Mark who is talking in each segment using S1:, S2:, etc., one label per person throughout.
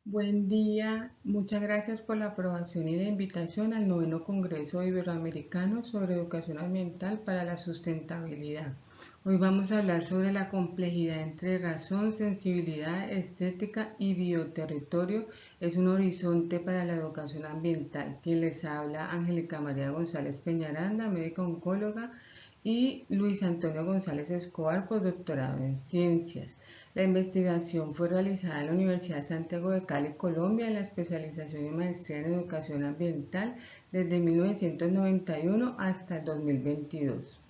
S1: Buen día, muchas gracias por la aprobación y la invitación al noveno Congreso Iberoamericano sobre Educación Ambiental para la Sustentabilidad. Hoy vamos a hablar sobre la complejidad entre razón, sensibilidad, estética y bioterritorio. Es un horizonte para la educación ambiental. Quien les habla, Angélica María González Peñaranda, médica oncóloga, y Luis Antonio González Escobar, postdoctorado en Ciencias. La investigación fue realizada en la Universidad de Santiago de Cali, Colombia, en la especialización y maestría en educación ambiental desde 1991 hasta el 2022.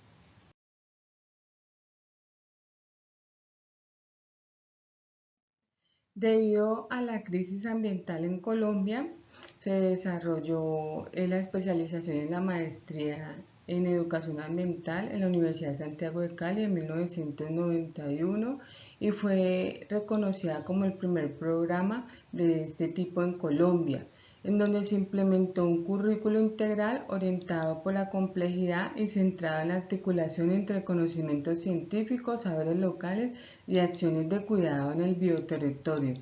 S1: Debido a la crisis ambiental en Colombia, se desarrolló la especialización en la maestría en educación ambiental en la Universidad de Santiago de Cali en 1991 y fue reconocida como el primer programa de este tipo en Colombia, en donde se implementó un currículo integral orientado por la complejidad y centrado en la articulación entre conocimientos científicos, saberes locales y acciones de cuidado en el bioterritorio.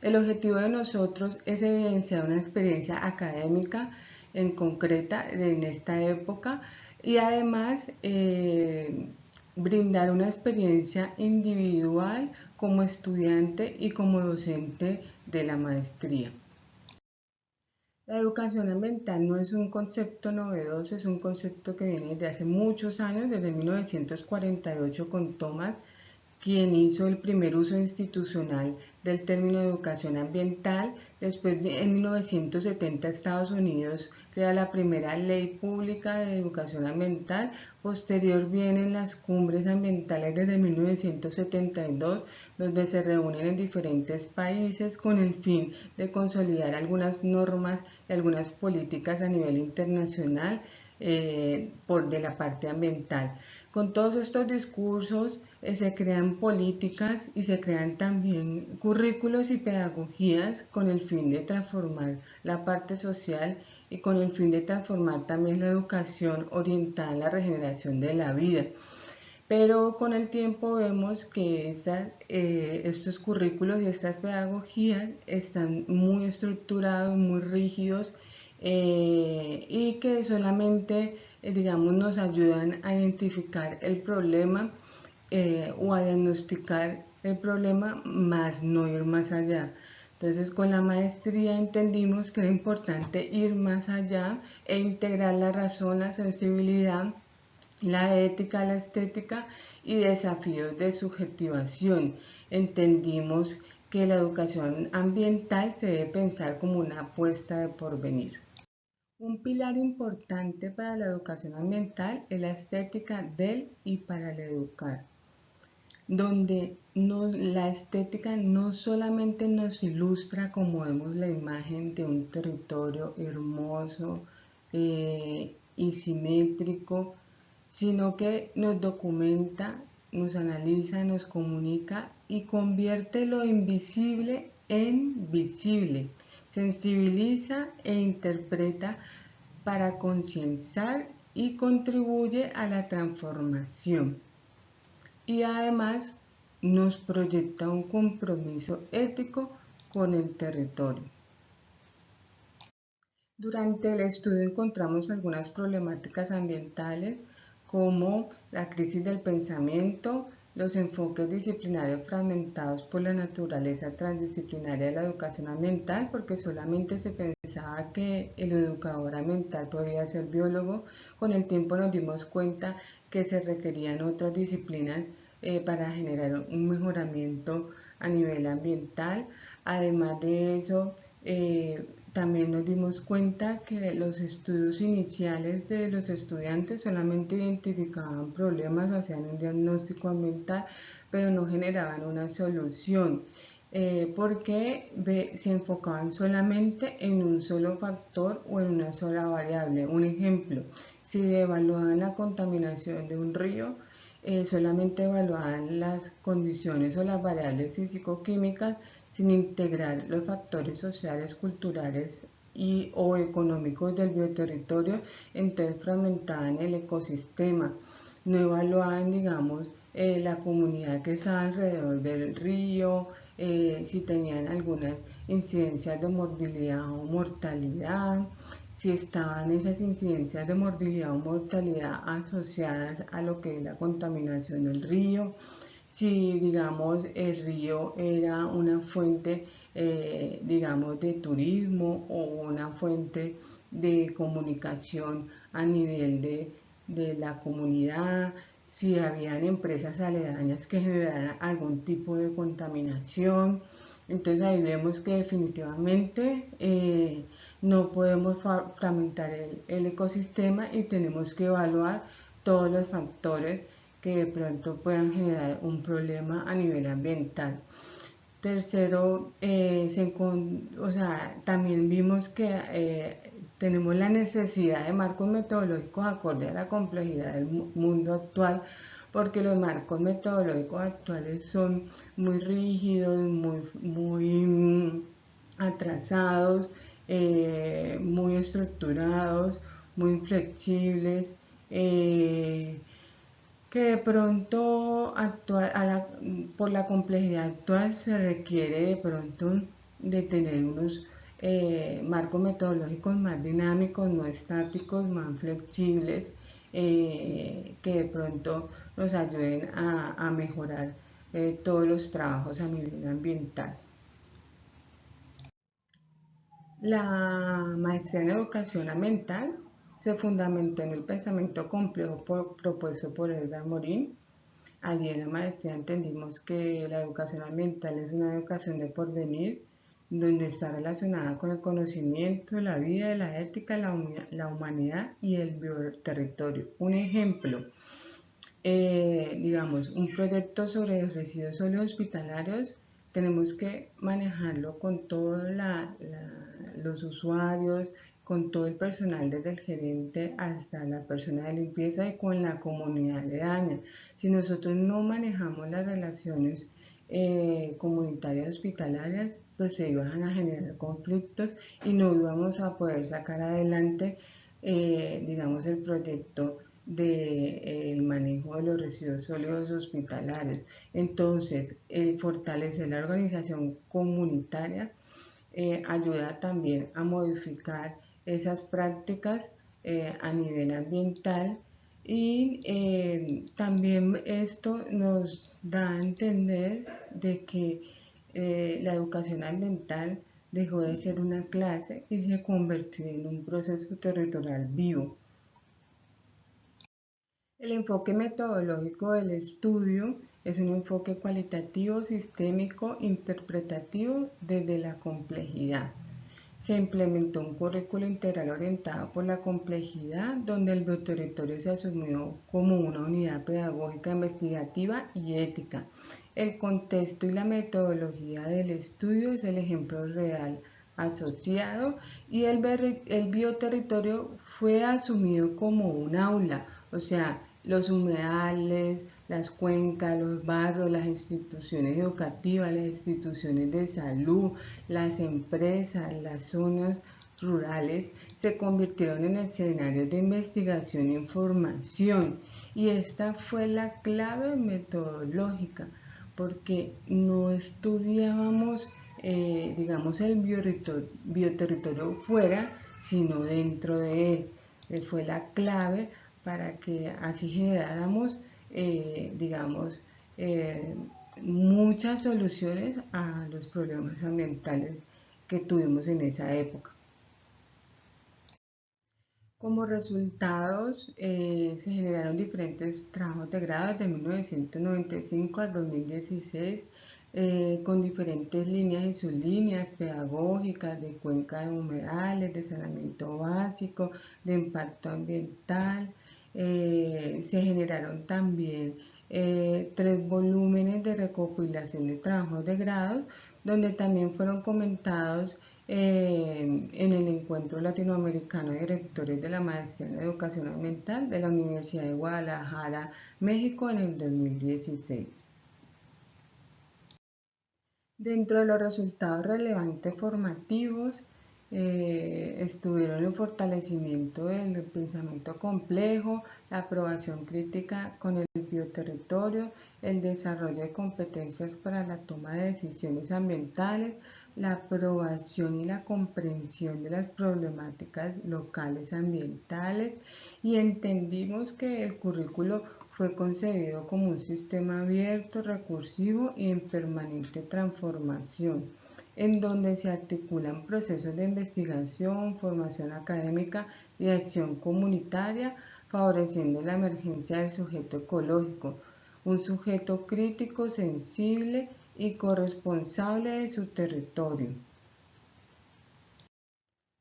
S1: El objetivo de nosotros es evidenciar una experiencia académica en concreta en esta época y además brindar una experiencia individual como estudiante y como docente de la maestría. La educación ambiental no es un concepto novedoso, es un concepto que viene desde hace muchos años, desde 1948 con Thomas, quien hizo el primer uso institucional del término educación ambiental. Después, en 1970, Estados Unidos crea la primera ley pública de educación ambiental. Posterior vienen las cumbres ambientales desde 1972, donde se reúnen en diferentes países con el fin de consolidar algunas normas y algunas políticas a nivel internacional de la parte ambiental. Con todos estos discursos se crean políticas y se crean también currículos y pedagogías con el fin de transformar la parte social y con el fin de transformar también la educación orientada a la regeneración de la vida. Pero con el tiempo vemos que estos currículos y estas pedagogías están muy estructurados, muy rígidos y que solamente, digamos, nos ayudan a identificar el problema o a diagnosticar el problema, más no ir más allá. Entonces, con la maestría entendimos que era importante ir más allá e integrar la razón, la sensibilidad, la ética, la estética y desafíos de subjetivación. Entendimos que la educación ambiental se debe pensar como una apuesta de porvenir. Un pilar importante para la educación ambiental es la estética del y para el educar, donde la estética no solamente nos ilustra como vemos la imagen de un territorio hermoso y simétrico, sino que nos documenta, nos analiza, nos comunica y convierte lo invisible en visible, sensibiliza e interpreta para concienciar y contribuye a la transformación. Y además nos proyecta un compromiso ético con el territorio. Durante el estudio encontramos algunas problemáticas ambientales como la crisis del pensamiento, los enfoques disciplinarios fragmentados por la naturaleza transdisciplinaria de la educación ambiental, porque solamente se pensaba que el educador ambiental podía ser biólogo. Con el tiempo nos dimos cuenta que se requerían otras disciplinas para generar un mejoramiento a nivel ambiental. Además de eso, también nos dimos cuenta que los estudios iniciales de los estudiantes solamente identificaban problemas, hacían un diagnóstico ambiental, pero no generaban una solución, porque se enfocaban solamente en un solo factor o en una sola variable. Un ejemplo, si evaluaban la contaminación de un río, solamente evaluaban las condiciones o las variables físico-químicas sin integrar los factores sociales, culturales o económicos del bioterritorio. Entonces fragmentaban el ecosistema, no evaluaban, digamos, la comunidad que está alrededor del río, si tenían algunas incidencias de morbilidad o mortalidad, si estaban esas incidencias de morbilidad o mortalidad asociadas a lo que es la contaminación del río, si digamos el río era una fuente digamos de turismo o una fuente de comunicación a nivel de la comunidad, si habían empresas aledañas que generaran algún tipo de contaminación. Entonces ahí vemos que definitivamente no podemos fragmentar el ecosistema y tenemos que evaluar todos los factores que de pronto puedan generar un problema a nivel ambiental. Tercero, también vimos que tenemos la necesidad de marcos metodológicos acorde a la complejidad del mundo actual, porque los marcos metodológicos actuales son muy rígidos, muy atrasados, muy estructurados, muy flexibles, que de pronto por la complejidad actual se requiere de pronto de tener unos marcos metodológicos más dinámicos, no estáticos, más flexibles, que de pronto nos ayuden a mejorar todos los trabajos a nivel ambiental. La maestría en educación ambiental se fundamentó en el pensamiento complejo propuesto por Edgar Morin. Allí en la maestría entendimos que la educación ambiental es una educación de porvenir, donde está relacionada con el conocimiento, la vida, la ética, la humanidad y el bioterritorio. Un ejemplo, digamos, un proyecto sobre residuos sólidos hospitalarios, tenemos que manejarlo con todos los usuarios, con todo el personal, desde el gerente hasta la persona de limpieza y con la comunidad aledaña. Si nosotros no manejamos las relaciones comunitarias hospitalarias, pues se iban a generar conflictos y no íbamos a poder sacar adelante, digamos, el proyecto del manejo de los residuos sólidos hospitalarios. Entonces, fortalecer la organización comunitaria ayuda también a modificar esas prácticas a nivel ambiental y también esto nos da a entender de que la educación ambiental dejó de ser una clase y se convirtió en un proceso territorial vivo. El enfoque metodológico del estudio es un enfoque cualitativo, sistémico, interpretativo desde la complejidad. Se implementó un currículo integral orientado por la complejidad, donde el bioterritorio se asumió como una unidad pedagógica, investigativa y ética. El contexto y la metodología del estudio es el ejemplo real asociado y el bioterritorio fue asumido como un aula, o sea, los humedales, las cuencas, los barrios, las instituciones educativas, las instituciones de salud, las empresas, las zonas rurales se convirtieron en escenarios de investigación e información, y esta fue la clave metodológica, porque no estudiábamos digamos el bioterritorio fuera, sino dentro de él. Fue la clave para que así generáramos, digamos, muchas soluciones a los problemas ambientales que tuvimos en esa época. Como resultados, se generaron diferentes trabajos de grado desde 1995 al 2016, con diferentes líneas y sublíneas pedagógicas de cuenca de humedales, de saneamiento básico, de impacto ambiental. Se generaron también 3 volúmenes de recopilación de trabajos de grado, donde también fueron comentados en el Encuentro Latinoamericano de Directores de la Maestría en Educación Ambiental de la Universidad de Guadalajara, México, en el 2016. Dentro de los resultados relevantes formativos, estuvieron el fortalecimiento del pensamiento complejo, la aprobación crítica con el bioterritorio, el desarrollo de competencias para la toma de decisiones ambientales, la aprobación y la comprensión de las problemáticas locales ambientales, y entendimos que el currículo fue concebido como un sistema abierto, recursivo y en permanente transformación, en donde se articulan procesos de investigación, formación académica y acción comunitaria, favoreciendo la emergencia del sujeto ecológico, un sujeto crítico, sensible y corresponsable de su territorio.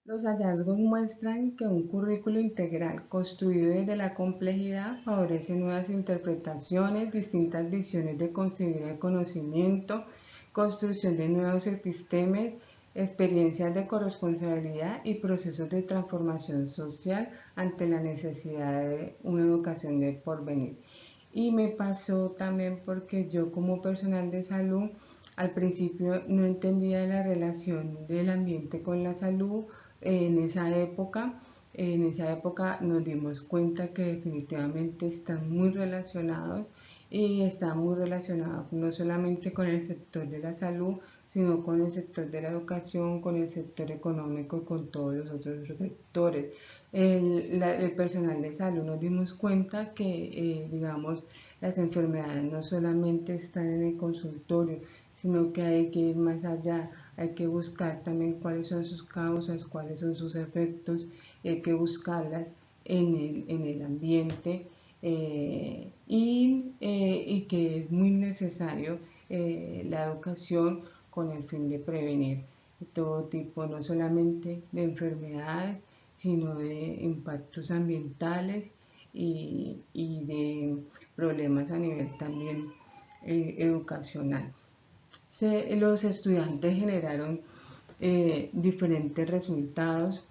S1: Los hallazgos muestran que un currículo integral construido desde la complejidad favorece nuevas interpretaciones, distintas visiones de concebir el conocimiento, construcción de nuevos epistemes, experiencias de corresponsabilidad y procesos de transformación social ante la necesidad de una educación de porvenir. Y me pasó también porque yo como personal de salud al principio no entendía la relación del ambiente con la salud. En esa época nos dimos cuenta que definitivamente están muy relacionados, y están muy relacionados no solamente con el sector de la salud, sino con el sector de la educación, con el sector económico y con todos los otros sectores. El personal de salud nos dimos cuenta que, digamos, las enfermedades no solamente están en el consultorio, sino que hay que ir más allá, hay que buscar también cuáles son sus causas, cuáles son sus efectos, hay que buscarlas en el ambiente, y que es muy necesario la educación con el fin de prevenir todo tipo, no solamente de enfermedades, sino de impactos ambientales y de problemas a nivel también educacional. Los estudiantes generaron diferentes resultados,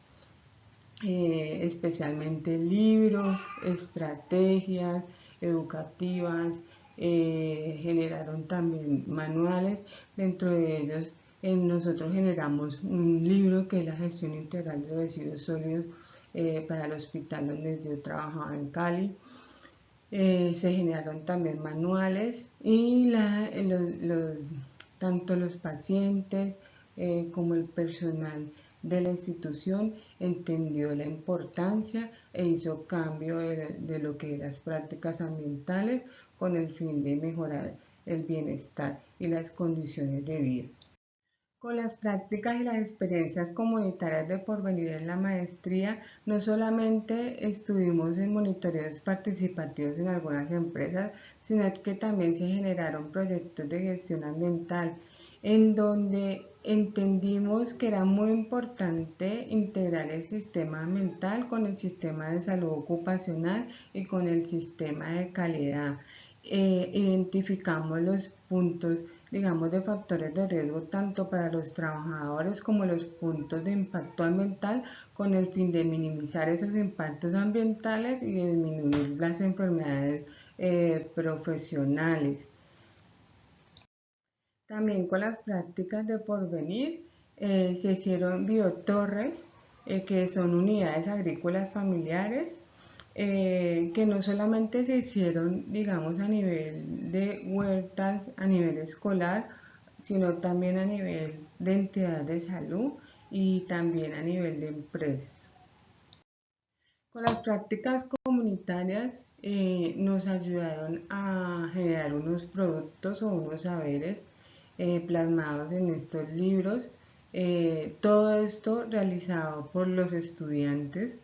S1: especialmente libros, estrategias educativas, generaron también manuales. Dentro de ellos nosotros generamos un libro que es la gestión integral de residuos sólidos para el hospital donde yo trabajaba en Cali. Se generaron también manuales y tanto los pacientes como el personal de la institución entendió la importancia e hizo cambio de lo que eran las prácticas ambientales con el fin de mejorar el bienestar y las condiciones de vida. Con las prácticas y las experiencias comunitarias de porvenir en la maestría, no solamente estuvimos en monitoreos participativos en algunas empresas, sino que también se generaron proyectos de gestión ambiental, en donde entendimos que era muy importante integrar el sistema ambiental con el sistema de salud ocupacional y con el sistema de calidad. Identificamos los puntos, digamos, de factores de riesgo tanto para los trabajadores como los puntos de impacto ambiental, con el fin de minimizar esos impactos ambientales y disminuir las enfermedades profesionales. También con las prácticas de porvenir se hicieron biotorres, que son unidades agrícolas familiares, que no solamente se hicieron, digamos, a nivel de huertas, a nivel escolar, sino también a nivel de entidades de salud y también a nivel de empresas. Con las prácticas comunitarias nos ayudaron a generar unos productos o unos saberes plasmados en estos libros. Todo esto realizado por los estudiantes.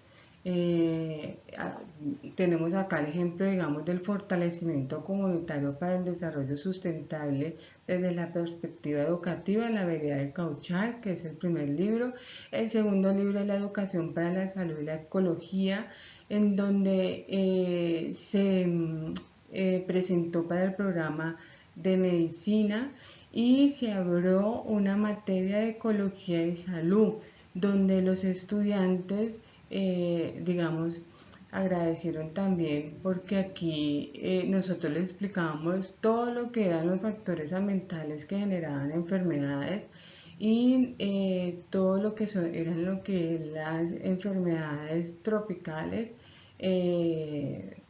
S1: Tenemos acá el ejemplo, digamos, del fortalecimiento comunitario para el desarrollo sustentable desde la perspectiva educativa, La vereda del cauchal, que es el primer libro. El segundo libro es La educación para la salud y la ecología, en donde se presentó para el programa de medicina y se abrió una materia de ecología y salud, donde los estudiantes, digamos, agradecieron también porque aquí nosotros les explicábamos todo lo que eran los factores ambientales que generaban enfermedades, y todo lo que eran lo que las enfermedades tropicales,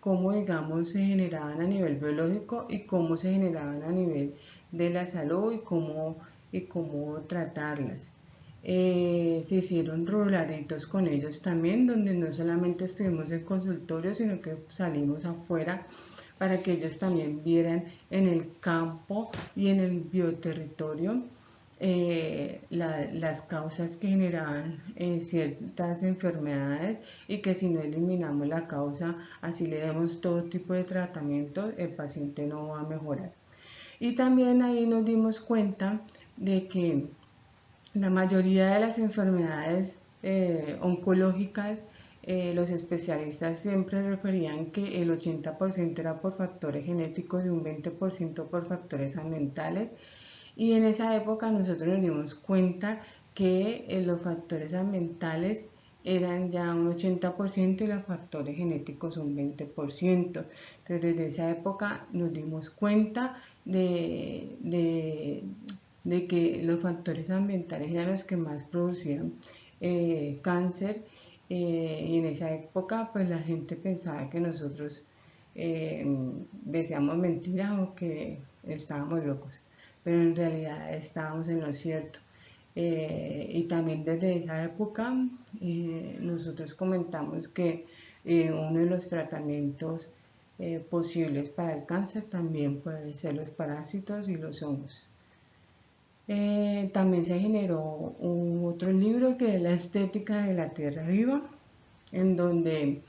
S1: cómo digamos se generaban a nivel biológico y cómo se generaban a nivel de la salud y cómo tratarlas. Se hicieron rularitos con ellos también, donde no solamente estuvimos en consultorio, sino que salimos afuera para que ellos también vieran en el campo y en el bioterritorio las causas que generaban ciertas enfermedades, y que si no eliminamos la causa, así le demos todo tipo de tratamiento, el paciente no va a mejorar. Y también ahí nos dimos cuenta de que la mayoría de las enfermedades oncológicas, los especialistas siempre referían que el 80% era por factores genéticos y un 20% por factores ambientales. Y en esa época nosotros nos dimos cuenta que los factores ambientales eran ya un 80% y los factores genéticos un 20%. Entonces desde esa época nos dimos cuenta de que los factores ambientales eran los que más producían cáncer, y en esa época pues la gente pensaba que nosotros decíamos mentiras o que estábamos locos, pero en realidad estábamos en lo cierto. Y también desde esa época nosotros comentamos que uno de los tratamientos posibles para el cáncer también pueden ser los parásitos y los hongos. También se generó otro libro que es La estética de la tierra viva, en donde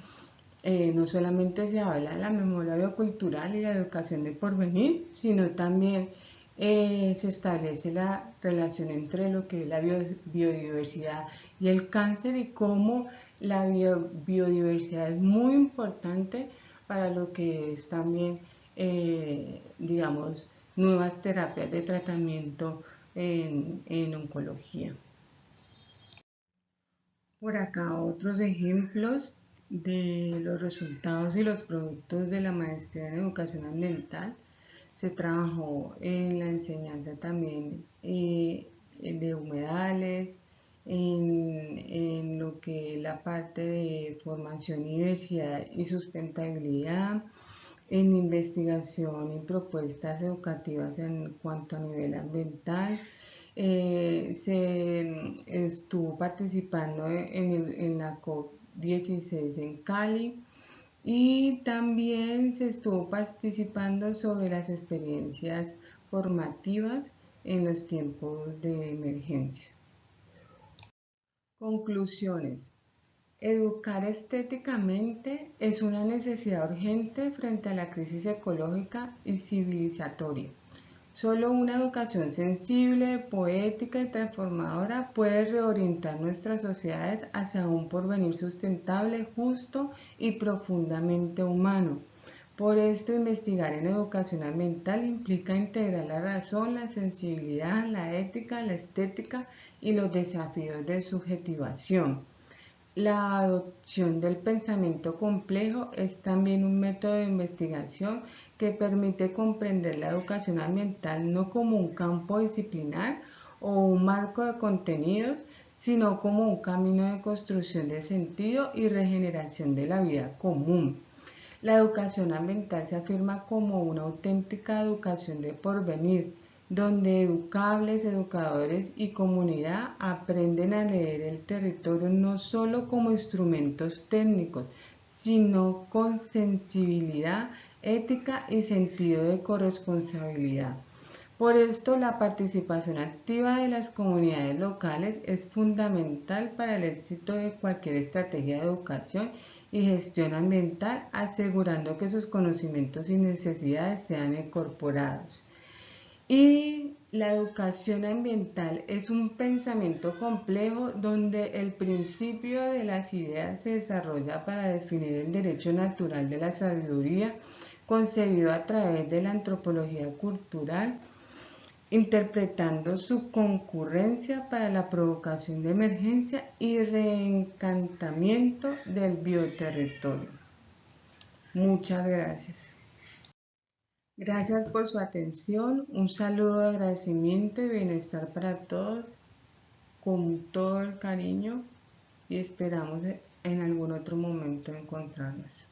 S1: no solamente se habla de la memoria biocultural y la educación de porvenir, sino también se establece la relación entre lo que es la biodiversidad y el cáncer, y cómo la biodiversidad es muy importante para lo que es también, digamos, nuevas terapias de tratamiento en oncología. Por acá otros ejemplos de los resultados y los productos de la maestría en educación ambiental. Se trabajó en la enseñanza también de humedales, en lo que es la parte de formación, diversidad y sustentabilidad, en investigación y propuestas educativas en cuanto a nivel ambiental. Se estuvo participando en la COP16 en Cali, y también se estuvo participando sobre las experiencias formativas en los tiempos de emergencia. Conclusiones. Educar estéticamente es una necesidad urgente frente a la crisis ecológica y civilizatoria. Solo una educación sensible, poética y transformadora puede reorientar nuestras sociedades hacia un porvenir sustentable, justo y profundamente humano. Por esto, investigar en educación ambiental implica integrar la razón, la sensibilidad, la ética, la estética y los desafíos de subjetivación. La adopción del pensamiento complejo es también un método de investigación que permite comprender la educación ambiental no como un campo disciplinar o un marco de contenidos, sino como un camino de construcción de sentido y regeneración de la vida común. La educación ambiental se afirma como una auténtica educación de porvenir, donde educables, educadores y comunidad aprenden a leer el territorio no solo como instrumentos técnicos, sino con sensibilidad, ética y sentido de corresponsabilidad. Por esto, la participación activa de las comunidades locales es fundamental para el éxito de cualquier estrategia de educación y gestión ambiental, asegurando que sus conocimientos y necesidades sean incorporados. Y la educación ambiental es un pensamiento complejo donde el principio de las ideas se desarrolla para definir el derecho natural de la sabiduría, concebido a través de la antropología cultural, interpretando su concurrencia para la provocación de emergencia y reencantamiento del bioterritorio. Muchas gracias. Gracias por su atención. Un saludo de agradecimiento y bienestar para todos. con todo el cariño y esperamos en algún otro momento encontrarnos.